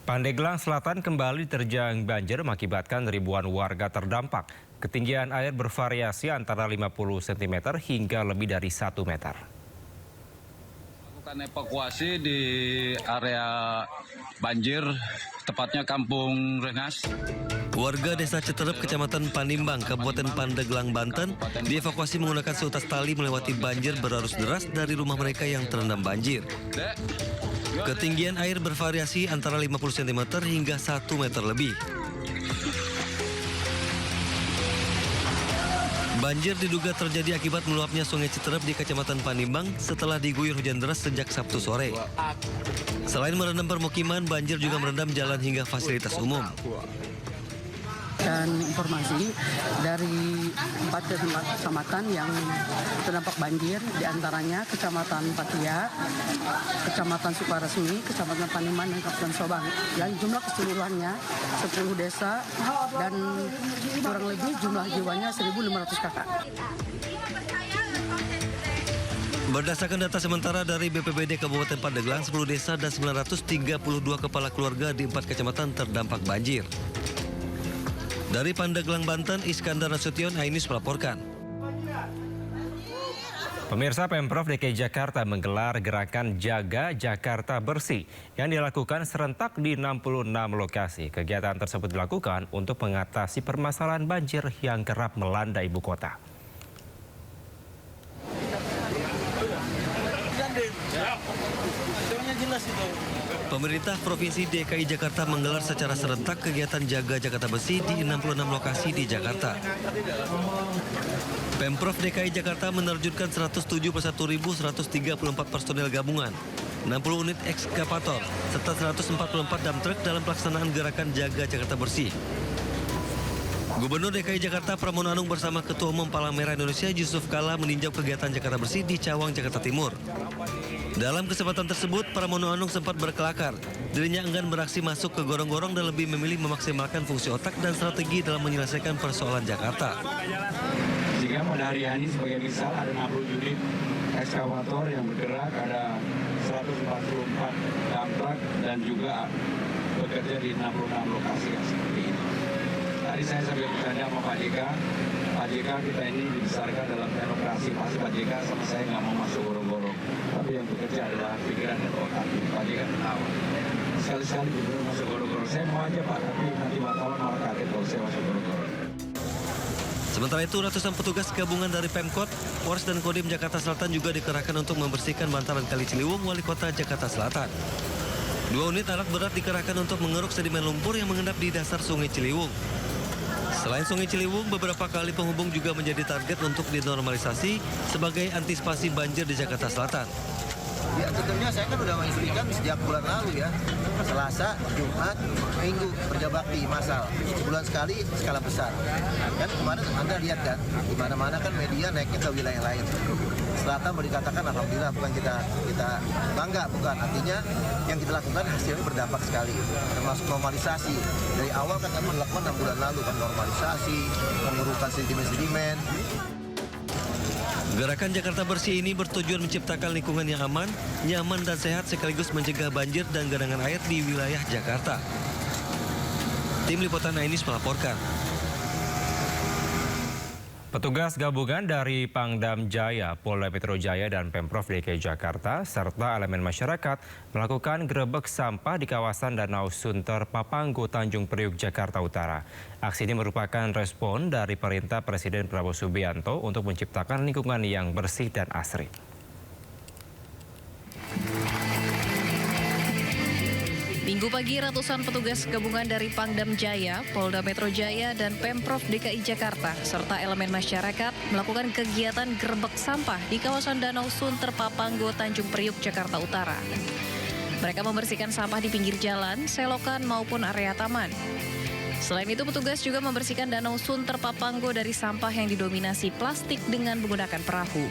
Pandeglang Selatan kembali terjang banjir mengakibatkan ribuan warga terdampak. Ketinggian air bervariasi antara 50 cm hingga lebih dari 1 meter. Lakukan evakuasi di area banjir, tepatnya Kampung Rengas. Warga Desa Citerep, Kecamatan Panimbang, Kabupaten Pandeglang, Banten, dievakuasi menggunakan seutas tali melewati banjir berarus deras dari rumah mereka yang terendam banjir. Ketinggian air bervariasi antara 50 cm hingga 1 meter lebih. Banjir diduga terjadi akibat meluapnya Sungai Citerep di Kecamatan Panimbang setelah diguyur hujan deras sejak Sabtu sore. Selain merendam permukiman, banjir juga merendam jalan hingga fasilitas umum. Dan informasi dari 4 kecamatan yang terdampak banjir, diantaranya Kecamatan Patia, Kecamatan Sukaresmi, Kecamatan Paniman, dan Kabupaten Sobang. Yang jumlah keseluruhannya 10 desa dan kurang lebih jumlah jiwanya 1.500 kakak. Berdasarkan data sementara dari BPBD Kabupaten Pandeglang, 10 desa dan 932 kepala keluarga di 4 kecamatan terdampak banjir. Dari Pandeglang, Banten, Iskandar Nasution, Ainus melaporkan. Pemirsa, Pemprov DKI Jakarta menggelar gerakan Jaga Jakarta Bersih yang dilakukan serentak di 66 lokasi. Kegiatan tersebut dilakukan untuk mengatasi permasalahan banjir yang kerap melanda ibu kota. Pemerintah Provinsi DKI Jakarta menggelar secara serentak kegiatan Jaga Jakarta Bersih di 66 lokasi di Jakarta. Pemprov DKI Jakarta menerjunkan 171.134 personel gabungan, 60 unit ekskavator, serta 144 dump truck dalam pelaksanaan gerakan Jaga Jakarta Bersih. Gubernur DKI Jakarta Pramono Anung bersama Ketua Umum Palang Merah Indonesia Yusuf Kala meninjau kegiatan Jakarta Bersih di Cawang, Jakarta Timur. Dalam kesempatan tersebut, Pramono Anung sempat berkelakar. Dirinya enggan beraksi masuk ke gorong-gorong dan lebih memilih memaksimalkan fungsi otak dan strategi dalam menyelesaikan persoalan Jakarta. Jika pada hari ini sebagai misal ada 60 unit ekskavator yang bergerak, ada 144 dump truck dan juga bekerja di 66 lokasi yang seperti ini. Tadi saya sambil bercanda sama Pak JK kita ini dibesarkan dalam teknokrasi. Pasti Pak JK sama saya nggak mau masuk gorong-gorong. Tapi yang bekerja adalah pikiran dan otak. Pak JK ketawa. Sekali-sekali gubernur masuk gorong-gorong. Saya mau aja Pak, tapi nanti wartawan malah kaget kalau saya masuk gorong-gorong. Sementara itu, ratusan petugas gabungan dari Pemkot, Polres dan Kodim Jakarta Selatan juga dikerahkan untuk membersihkan bantaran Kali Ciliwung, Wali Kota Jakarta Selatan. 2 unit alat berat dikerahkan untuk mengeruk sedimen lumpur yang mengendap di dasar Sungai Ciliwung. Selain Sungai Ciliwung, beberapa kali penghubung juga menjadi target untuk dinormalisasi sebagai antisipasi banjir di Jakarta Selatan. Ya tentunya saya kan udah menginstruksikan sejak bulan lalu ya, Selasa, Jumat, Minggu kerja bakti massal, sebulan sekali skala besar. Kan kemarin Anda lihat kan, di mana-mana kan media naiknya ke wilayah lain. Selatan boleh dikatakan alhamdulillah, bukan kita bangga, bukan, artinya yang kita lakukan hasilnya berdampak sekali, termasuk normalisasi. Dari awal kan kami melakukan 6 bulan lalu kan normalisasi, mengurukan sedimen-sedimen. Gerakan Jakarta Bersih ini bertujuan menciptakan lingkungan yang aman, nyaman dan sehat sekaligus mencegah banjir dan genangan air di wilayah Jakarta. Tim Liputan Ainus melaporkan. Petugas gabungan dari Pangdam Jaya, Polda Metro Jaya, dan Pemprov DKI Jakarta serta elemen masyarakat melakukan gerebek sampah di kawasan Danau Sunter Papanggo, Tanjung Priuk, Jakarta Utara. Aksi ini merupakan respon dari perintah Presiden Prabowo Subianto untuk menciptakan lingkungan yang bersih dan asri. Minggu pagi, ratusan petugas gabungan dari Pangdam Jaya, Polda Metro Jaya, dan Pemprov DKI Jakarta serta elemen masyarakat melakukan kegiatan gerebek sampah di kawasan Danau Sunter Papanggo, Tanjung Priuk, Jakarta Utara. Mereka membersihkan sampah di pinggir jalan, selokan maupun area taman. Selain itu, petugas juga membersihkan Danau Sunter Papanggo dari sampah yang didominasi plastik dengan menggunakan perahu.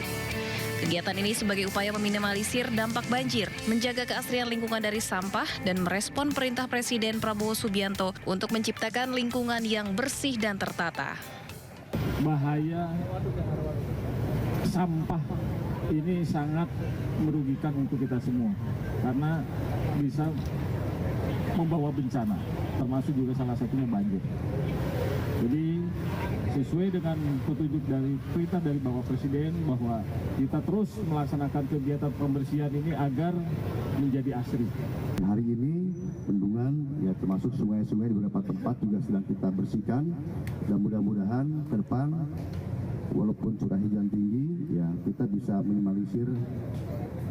Kegiatan ini sebagai upaya meminimalisir dampak banjir, menjaga keasrian lingkungan dari sampah, dan merespon perintah Presiden Prabowo Subianto untuk menciptakan lingkungan yang bersih dan tertata. Bahaya sampah ini sangat merugikan untuk kita semua, karena bisa membawa bencana, termasuk juga salah satunya banjir. Jadi sesuai dengan petunjuk dari perintah dari Bapak Presiden bahwa kita terus melaksanakan kegiatan pembersihan ini agar menjadi asri. Hari ini bendungan ya termasuk sungai-sungai di beberapa tempat juga sedang kita bersihkan dan mudah-mudahan ke depan walaupun curah hujan tinggi ya kita bisa minimalisir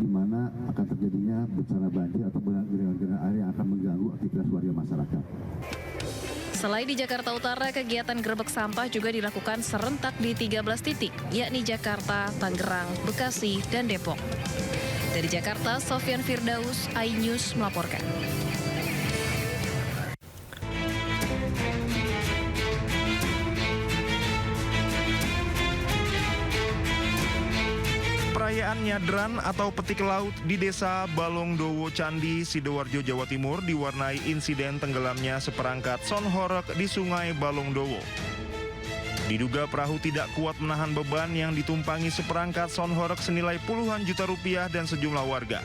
di mana akan terjadinya bencana banjir atau genangan air yang akan mengganggu aktivitas warga masyarakat. Selain di Jakarta Utara, kegiatan gerebek sampah juga dilakukan serentak di 13 titik, yakni Jakarta, Tangerang, Bekasi, dan Depok. Dari Jakarta, Sofyan Firdaus, iNews melaporkan. Perayaan Nyadran atau Petik Laut di Desa Balongdowo Candi, Sidoarjo, Jawa Timur diwarnai insiden tenggelamnya seperangkat sonhorek di Sungai Balongdowo. Diduga perahu tidak kuat menahan beban yang ditumpangi seperangkat sonhorek senilai puluhan juta rupiah dan sejumlah warga.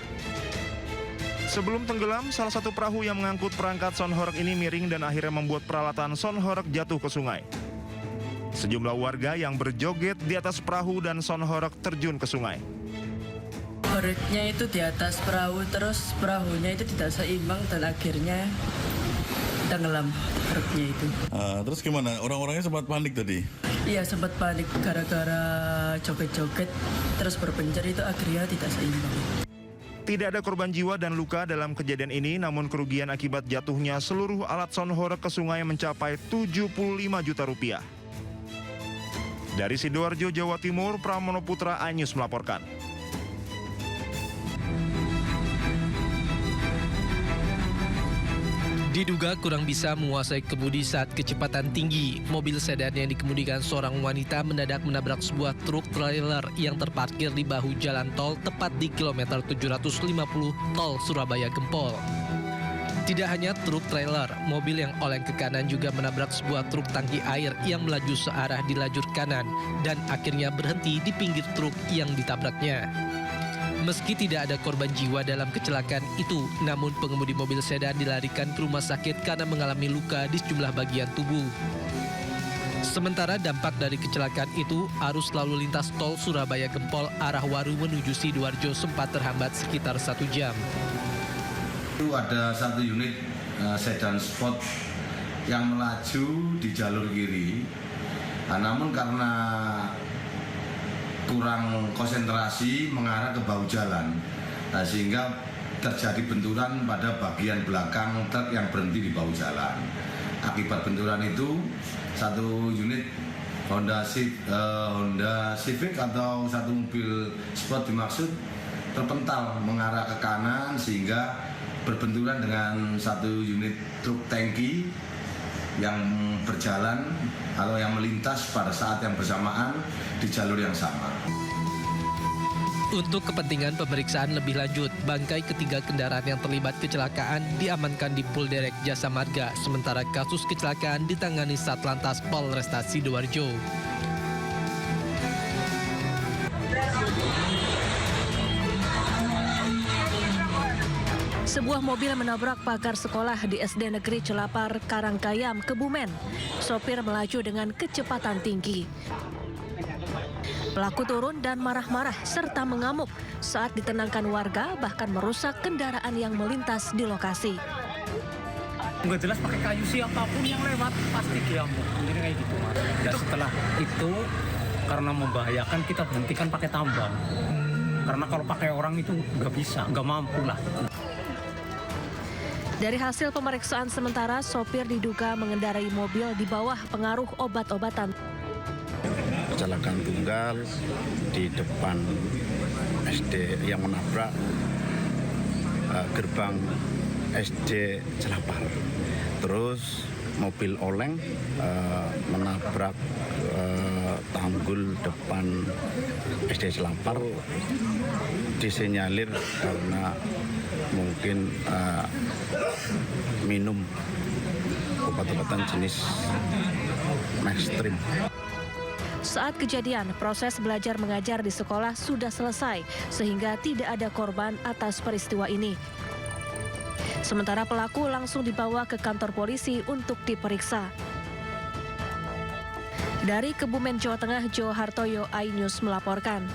Sebelum tenggelam, salah satu perahu yang mengangkut perangkat sonhorek ini miring dan akhirnya membuat peralatan sonhorek jatuh ke sungai. Sejumlah warga yang berjoget di atas perahu dan sonhorek terjun ke sungai. Horiknya itu di atas perahu, terus perahunya itu tidak seimbang dan akhirnya tenggelam horiknya itu. Terus gimana? Orang-orangnya sempat panik tadi? Iya, sempat panik gara-gara joget-joget, terus berpencar itu akhirnya tidak seimbang. Tidak ada korban jiwa dan luka dalam kejadian ini, namun kerugian akibat jatuhnya seluruh alat sonhorek ke sungai mencapai 75 juta rupiah. Dari Sidoarjo, Jawa Timur, Pramono Putra, iNews melaporkan. Diduga kurang bisa menguasai kemudi saat kecepatan tinggi, mobil sedan yang dikemudikan seorang wanita mendadak menabrak sebuah truk trailer yang terparkir di bahu jalan tol tepat di kilometer 750 tol Surabaya Gempol. Tidak hanya truk trailer, mobil yang oleng ke kanan juga menabrak sebuah truk tangki air yang melaju searah di lajur kanan dan akhirnya berhenti di pinggir truk yang ditabraknya. Meski tidak ada korban jiwa dalam kecelakaan itu, namun pengemudi mobil sedan dilarikan ke rumah sakit karena mengalami luka di sejumlah bagian tubuh. Sementara dampak dari kecelakaan itu, arus lalu lintas tol Surabaya Gempol arah Waru menuju Sidoarjo sempat terhambat sekitar 1 jam. Itu ada satu unit sedan sport yang melaju di jalur kiri, namun karena kurang konsentrasi mengarah ke bahu jalan, sehingga terjadi benturan pada bagian belakang truk yang berhenti di bahu jalan. Akibat benturan itu, satu unit Honda Civic atau satu mobil sport dimaksud terpental mengarah ke kanan sehingga berbenturan dengan satu unit truk tangki yang berjalan atau yang melintas pada saat yang bersamaan di jalur yang sama. Untuk kepentingan pemeriksaan lebih lanjut, bangkai ketiga kendaraan yang terlibat kecelakaan diamankan di Polderek Jasa Marga, sementara kasus kecelakaan ditangani Satlantas Polresta Sidoarjo. Sebuah mobil menabrak pagar sekolah di SD Negeri Celapar, Karangkayam, Kebumen. Sopir melaju dengan kecepatan tinggi. Pelaku turun dan marah-marah serta mengamuk saat ditenangkan warga, bahkan merusak kendaraan yang melintas di lokasi. Nggak jelas pakai kayu, siapapun yang lewat pasti diamuk. Jadi kayak gitu, Mas. Dan setelah itu karena membahayakan kita berhentikan pakai tambang. Karena kalau pakai orang itu nggak bisa, nggak mampu lah. Dari hasil pemeriksaan sementara, sopir diduga mengendarai mobil di bawah pengaruh obat-obatan. Kecelakaan tunggal di depan SD yang menabrak gerbang SD Celapar. Terus mobil oleng menabrak tanggul depan SD Celapar. Disinyalir karena mungkin minum obat-obatan jenis Maxstream. Saat kejadian, proses belajar mengajar di sekolah sudah selesai sehingga tidak ada korban atas peristiwa ini. Sementara pelaku langsung dibawa ke kantor polisi untuk diperiksa. Dari Kebumen, Jawa Tengah, Jo Hartoyo, iNews melaporkan.